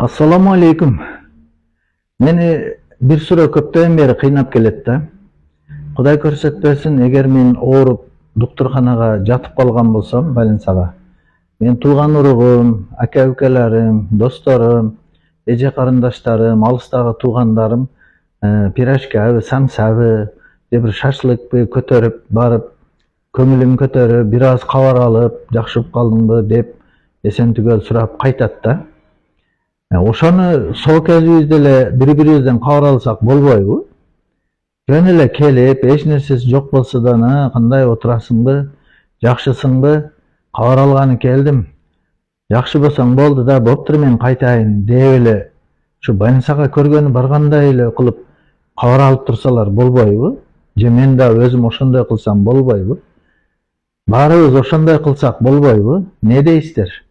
Assalamu alaikum. Meni bir süre köpten beri kıynap kelet da. Kuday körsetpesin, eger men ооруп doktorxanaga jatıp kalgan bolsam, больницага. Men tууган urugum, aka-ukalarim, dostorum, эже карындаштарым, алыстагы туугандарым пирожкабы, самсабы, же бир шашлыкпы көтөрүп барып, көңүлүм көтөрүп, бир аз кабар алып, жакшы болуп калдыңбы деп эсен түгөл сурап кайтат да. Ошону сол кезибизде эле бири-бирибизден кабар алсак болбойбу? Жөн эле келип, эч нерсеси жок болсо да, кандай отурасыңбы, жакшысыңбы, кабар алганы келдим. Жакшы болсоң болду да, болуптур мен кайтайын деп эле ушу больницага көргөнү баргандай эле кылып кабар алып турсалар болбойбу? Же мен да өзүм ошондой кылсам болбойбу? Баарыбыз ошондой кылсак болбойбу? Не дейсиздер?